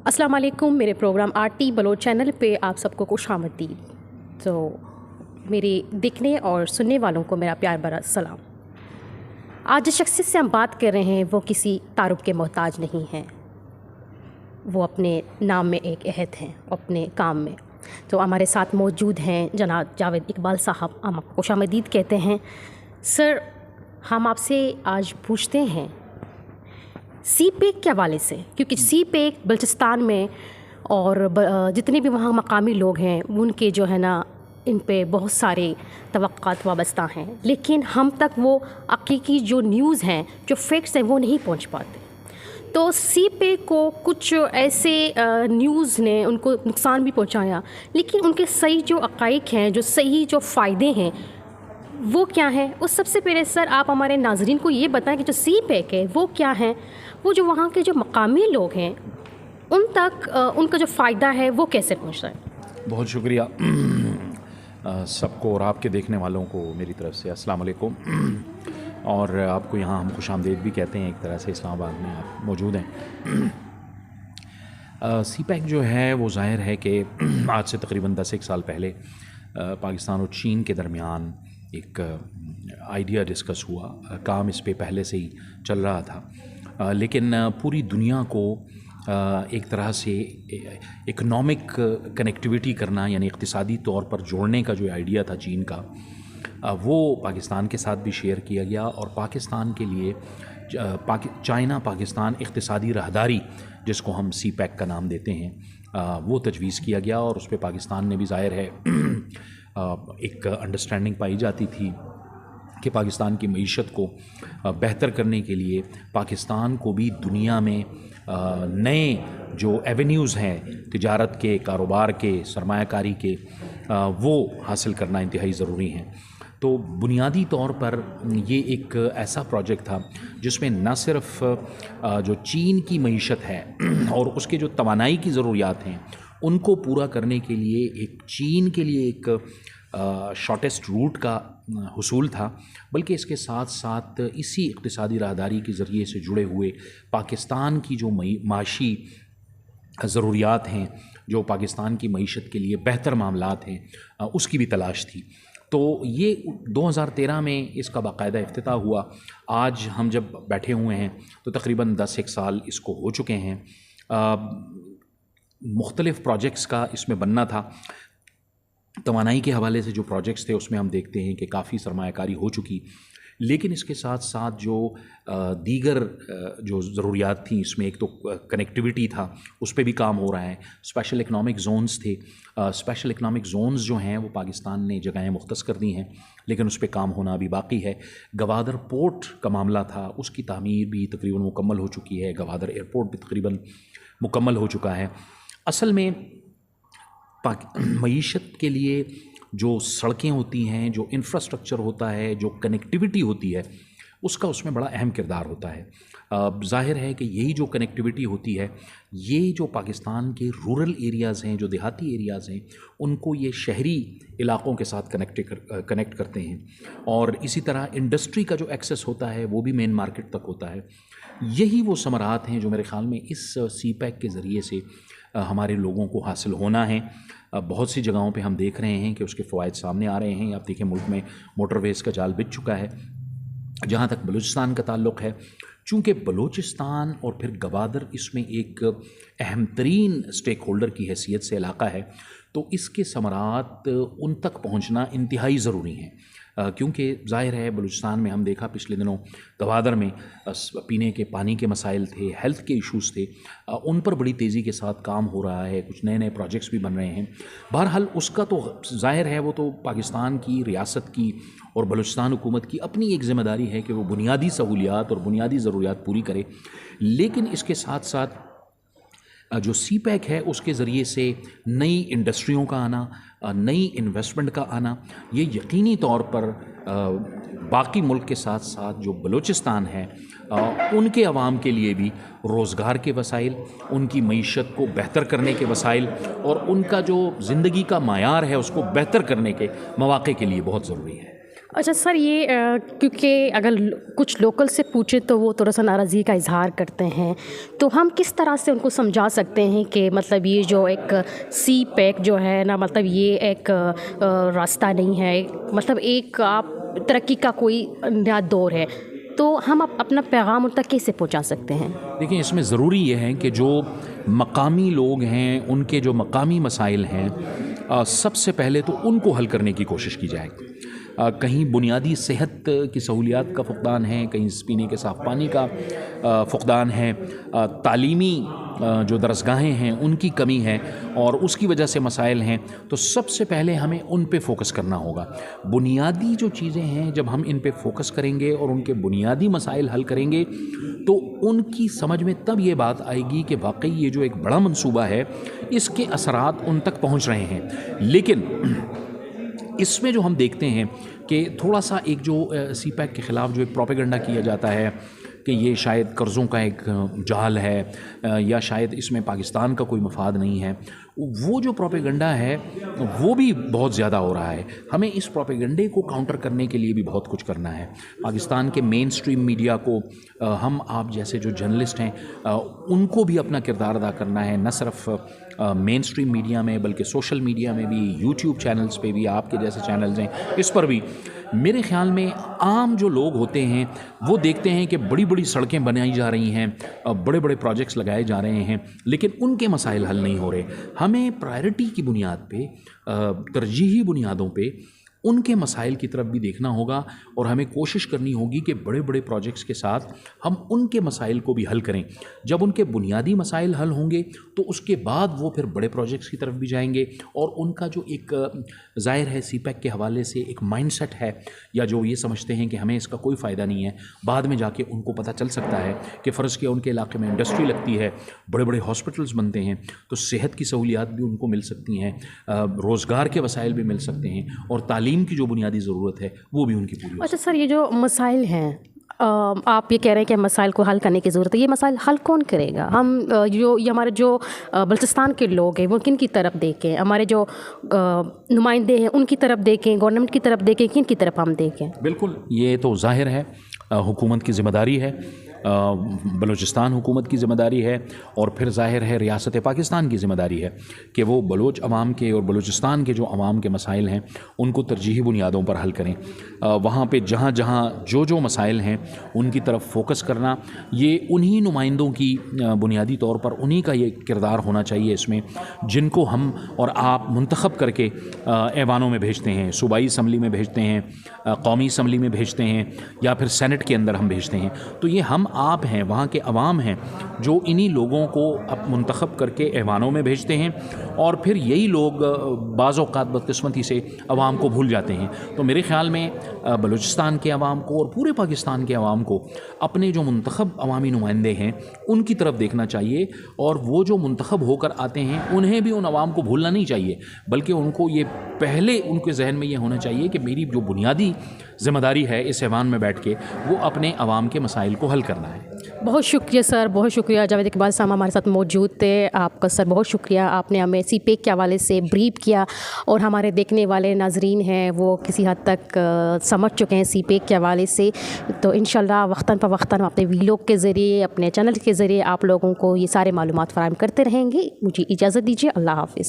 अस्सलाम वालेकुम। मेरे प्रोग्राम आरटी बलोच चैनल पे आप सबको खुश आमदीद। तो मेरे देखने और सुनने वालों को मेरा प्यार भरा सलाम। आज जिस शख्सियत से हम बात कर रहे हैं वो किसी तारुफ के मोहताज नहीं हैं, वो अपने नाम में एक अहद हैं, अपने काम में। तो हमारे साथ मौजूद हैं जनाब जावेद इकबाल साहब, हम आपको खुश आमदीद कहते हैं। सर, हम आपसे आज पूछते हैं सी पैक के हवाले से, क्योंकि सी पैक बलूचिस्तान में और जितने भी वहाँ मकामी लोग हैं उनके जो है ना इन पे बहुत सारे तवक्कात वाबस्ता हैं, लेकिन हम तक वो हकीकी जो न्यूज़ हैं, जो फैक्ट्स हैं, वो नहीं पहुँच पाते। तो सी पैक को कुछ ऐसे न्यूज़ ने उनको नुकसान भी पहुँचाया, लेकिन उनके सही जो हक़ाइक़ हैं, जो सही जो फ़ायदे हैं वो क्या है। उस सबसे पहले सर आप हमारे नाज़रीन को ये बताएं कि जो सी पैक है वो क्या है, वो जो वहाँ के जो मकामी लोग हैं उन तक उनका जो फ़ायदा है वो कैसे पहुँचता है। बहुत शुक्रिया सबको और आपके देखने वालों को मेरी तरफ से अस्सलाम वालेकुम। और आपको यहाँ हम खुशामदीद भी कहते हैं, एक तरह से इस्लामाबाद में आप मौजूद हैं। सी पैक जो है वो ज़ाहिर है कि आज से तकरीबन 10 साल पहले पाकिस्तान और चीन के दरमियान एक आइडिया डिस्कस हुआ। काम इस पे पहले से ही चल रहा था, लेकिन पूरी दुनिया को एक तरह से इकनॉमिक कनेक्टिविटी करना, यानी इक़्तिसादी तौर पर जोड़ने का जो आइडिया था चीन का, वो पाकिस्तान के साथ भी शेयर किया गया। और पाकिस्तान के लिए चाइना पाकिस्तान इक़्तिसादी राहदारी, जिसको हम सी पैक का नाम देते हैं, वो तजवीज़ किया गया। और उस पर पाकिस्तान ने भी ज़ाहिर है एक अंडरस्टैंडिंग पाई जाती थी कि पाकिस्तान की मईशत को बेहतर करने के लिए पाकिस्तान को भी दुनिया में नए जो एवेन्यूज़ हैं तिजारत के, कारोबार के, सरमायाकारी के, वो हासिल करना इंतहाई ज़रूरी हैं। तो बुनियादी तौर पर ये एक ऐसा प्रोजेक्ट था जिसमें न सिर्फ़ जो चीन की मईशत है और उसके जो तवानाई की ज़रूरियात हैं उनको पूरा करने के लिए एक चीन के लिए एक शॉर्टेस्ट रूट का हुसूल था, बल्कि इसके साथ साथ इसी इक़्तिसादी राहदारी के ज़रिए से जुड़े हुए पाकिस्तान की जो माशी ज़रूरियात हैं, जो पाकिस्तान की मईशत के लिए बेहतर मामलात हैं, उसकी भी तलाश थी। तो ये 2013 में इसका बाकायदा इफ्तिताह हुआ। आज हम जब बैठे हुए हैं तो तकरीबन 10 साल इसको हो चुके हैं। मुख्तलिफ़ प्रोजेक्ट्स का इसमें बनना था। तवानाई के हवाले से जो प्रोजेक्ट्स थे उसमें हम देखते हैं कि काफ़ी सरमायाकारी हो चुकी, लेकिन इसके साथ साथ जो दीगर जो ज़रूरियात थी, इसमें एक तो कनेक्टिविटी था, उस पर भी काम हो रहा है। स्पेशल इकनॉमिक ज़ोन्स थे, स्पेशल इकनॉमिक ज़ोन्स जो हैं वो पाकिस्तान ने जगहें मुख्तस कर दी हैं, लेकिन उस पर काम होना अभी बाकी है। गवादर पोर्ट का मामला था, उसकी तामीर भी तकरीबन मुकम्मल हो चुकी है। गवादर एयरपोर्ट भी तकरीबन मुकम्मल हो चुका है। असल में मईशत के लिए जो सड़कें होती हैं, जो इंफ्रास्ट्रक्चर होता है, जो कनेक्टिविटी होती है, उसका उसमें बड़ा अहम किरदार होता है। ज़ाहिर है कि यही जो कनेक्टिविटी होती है, ये जो पाकिस्तान के रूरल एरियाज़ हैं, जो देहाती एरियाज़ हैं, उनको ये शहरी इलाक़ों के साथ कनेक्ट करते हैं। और इसी तरह इंडस्ट्री का जो एक्सेस होता है वो भी मेन मार्केट तक होता है। यही वो समरात हैं जो मेरे ख़्याल में इस सी पैक के ज़रिए से हमारे लोगों को हासिल होना है। बहुत सी जगहों पे हम देख रहे हैं कि उसके फ़वाइद सामने आ रहे हैं। आप देखें, मुल्क में मोटरवेज़ का जाल बिछ चुका है। जहाँ तक बलूचिस्तान का ताल्लुक़ है, चूँकि बलूचिस्तान और फिर गवादर इसमें एक अहम तरीन स्टेक होल्डर की हैसियत से इलाक़ा है, तो इसके समरात उन तक पहुँचना इंतहाई ज़रूरी हैं। क्योंकि ज़ाहिर है बलूचिस्तान में हम देखा पिछले दिनों गवादर में पीने के पानी के मसाइल थे, हेल्थ के इश्यूज़ थे, उन पर बड़ी तेज़ी के साथ काम हो रहा है। कुछ नए नए प्रोजेक्ट्स भी बन रहे हैं। बहरहाल उसका तो ज़ाहिर है वो तो पाकिस्तान की रियासत की और बलूचिस्तान हुकूमत की अपनी एक ज़िम्मेदारी है कि वो बुनियादी सहूलियात और बुनियादी ज़रूरियात पूरी करे। लेकिन इसके साथ साथ जो सी पैक है उसके ज़रिए से नई इंडस्ट्रियों का आना, नई इन्वेस्टमेंट का आना, ये यकीनी तौर पर बाकी मुल्क के साथ साथ जो बलूचिस्तान है उनके अवाम के लिए भी रोज़गार के वसाइल, उनकी मईशत को बेहतर करने के वसाइल और उनका जो ज़िंदगी का मायार है उसको बेहतर करने के मौक़े के लिए बहुत ज़रूरी है। اچھا سر، یہ کیونکہ اگر کچھ لوکل سے پوچھیں تو وہ تھوڑا سا ناراضگی کا اظہار کرتے ہیں، تو ہم کس طرح سے ان کو سمجھا سکتے ہیں کہ مطلب یہ جو ایک سی پیک جو ہے نا، مطلب یہ ایک راستہ نہیں ہے، مطلب ایک آپ ترقی کا کوئی نیا دور ہے، تو ہم اپنا پیغام ان تک کیسے پہنچا سکتے ہیں؟ دیکھیں، اس میں ضروری یہ ہے کہ جو مقامی لوگ ہیں، ان کے جو مقامی مسائل ہیں، سب سے پہلے تو ان کو حل کرنے کی کوشش کی جائے۔ کہیں بنیادی صحت کی سہولیات کا فقدان ہے، کہیں پینے کے صاف پانی کا فقدان ہے، تعلیمی جو درسگاہیں ہیں ان کی کمی ہے اور اس کی وجہ سے مسائل ہیں، تو سب سے پہلے ہمیں ان پہ فوکس کرنا ہوگا۔ بنیادی جو چیزیں ہیں جب ہم ان پہ فوکس کریں گے اور ان کے بنیادی مسائل حل کریں گے تو ان کی سمجھ میں تب یہ بات آئے گی کہ واقعی یہ جو ایک بڑا منصوبہ ہے اس کے اثرات ان تک پہنچ رہے ہیں۔ لیکن اس میں جو ہم دیکھتے ہیں کہ تھوڑا سا ایک جو سی پیک کے خلاف جو ایک پروپیگنڈا کیا جاتا ہے کہ یہ شاید قرضوں کا ایک جال ہے یا شاید اس میں پاکستان کا کوئی مفاد نہیں ہے، وہ جو پروپیگنڈا ہے وہ بھی بہت زیادہ ہو رہا ہے۔ ہمیں اس پروپیگنڈے کو کاؤنٹر کرنے کے لیے بھی بہت کچھ کرنا ہے۔ پاکستان کے مین سٹریم میڈیا کو، ہم آپ جیسے جو جرنلسٹ ہیں ان کو بھی اپنا کردار ادا کرنا ہے، نہ صرف مین سٹریم میڈیا میں بلکہ سوشل میڈیا میں بھی، یوٹیوب چینلز پہ بھی، آپ کے جیسے چینلز ہیں اس پر بھی۔ میرے خیال میں عام جو لوگ ہوتے ہیں وہ دیکھتے ہیں کہ بڑی بڑی سڑکیں بنائی جا رہی ہیں، بڑے بڑے پروجیکٹس لگائے جا رہے ہیں، لیکن ان کے مسائل حل نہیں ہو رہے۔ ہمیں پرائرٹی کی بنیاد پہ، ترجیحی بنیادوں پہ ان کے مسائل کی طرف بھی دیکھنا ہوگا اور ہمیں کوشش کرنی ہوگی کہ بڑے بڑے پروجیکٹس کے ساتھ ہم ان کے مسائل کو بھی حل کریں۔ جب ان کے بنیادی مسائل حل ہوں گے تو اس کے بعد وہ پھر بڑے پروجیکٹس کی طرف بھی جائیں گے، اور ان کا جو ایک ظاہر ہے سی پیک کے حوالے سے ایک مائنڈ سیٹ ہے، یا جو یہ سمجھتے ہیں کہ ہمیں اس کا کوئی فائدہ نہیں ہے، بعد میں جا کے ان کو پتہ چل سکتا ہے کہ فرض کیا ان کے علاقے میں انڈسٹری لگتی ہے، بڑے بڑے ہاسپٹلز بنتے ہیں تو صحت کی سہولیات بھی ان کو مل سکتی ہیں، روزگار کے وسائل بھی مل سکتے ہیں، اور تعلیم کی جو بنیادی ضرورت ہے وہ بھی ان کی پوری ہو۔ اچھا سر، یہ جو مسائل ہیں، آپ یہ کہہ رہے ہیں کہ مسائل کو حل کرنے کی ضرورت ہے، یہ مسائل حل کون کرے گا؟ ہم یہ ہمارے جو بلوچستان کے لوگ ہیں وہ کن کی طرف دیکھیں؟ ہمارے جو نمائندے ہیں ان کی طرف دیکھیں، گورنمنٹ کی طرف دیکھیں، کن کی طرف ہم دیکھیں؟ بالکل، یہ تو ظاہر ہے حکومت کی ذمہ داری ہے، بلوچستان حکومت کی ذمہ داری ہے، اور پھر ظاہر ہے ریاست پاکستان کی ذمہ داری ہے کہ وہ بلوچ عوام کے اور بلوچستان کے جو عوام کے مسائل ہیں ان کو ترجیحی بنیادوں پر حل کریں۔ وہاں پہ جہاں جہاں جو مسائل ہیں ان کی طرف فوکس کرنا، یہ انہی نمائندوں کی بنیادی طور پر انہی کا یہ کردار ہونا چاہیے اس میں، جن کو ہم اور آپ منتخب کر کے ایوانوں میں بھیجتے ہیں، صوبائی اسمبلی میں بھیجتے ہیں، قومی اسمبلی میں بھیجتے ہیں، یا پھر سینٹ کے اندر ہم بھیجتے ہیں۔ تو یہ ہم آپ ہیں، وہاں کے عوام ہیں جو انہی لوگوں کو اب منتخب کر کے ایوانوں میں بھیجتے ہیں، اور پھر یہی لوگ بعض اوقات بدقسمتی سے عوام کو بھول جاتے ہیں۔ تو میرے خیال میں بلوچستان کے عوام کو اور پورے پاکستان کے عوام کو اپنے جو منتخب عوامی نمائندے ہیں ان کی طرف دیکھنا چاہیے، اور وہ جو منتخب ہو کر آتے ہیں انہیں بھی ان عوام کو بھولنا نہیں چاہیے، بلکہ ان کو یہ پہلے ان کے ذہن میں یہ ہونا چاہیے کہ میری جو بنیادی ذمہ داری ہے اس ایوان میں بیٹھ کے وہ اپنے عوام کے مسائل کو حل کرنا ہے۔ بہت شکریہ سر، بہت شکریہ۔ جاوید اقبال صاحب ہمارے ساتھ موجود تھے، آپ کا سر بہت شکریہ، آپ نے ہمیں سی پیک کے حوالے سے بریف کیا، اور ہمارے دیکھنے والے ناظرین ہیں وہ کسی حد تک سمجھ چکے ہیں سی پیک کے حوالے سے۔ تو انشاءاللہ وقتاً فوقتاً اپنے ویلوگ کے ذریعے، اپنے چینل کے ذریعے آپ لوگوں کو یہ سارے معلومات فراہم کرتے رہیں گے۔ مجھے اجازت دیجیے، اللہ حافظ۔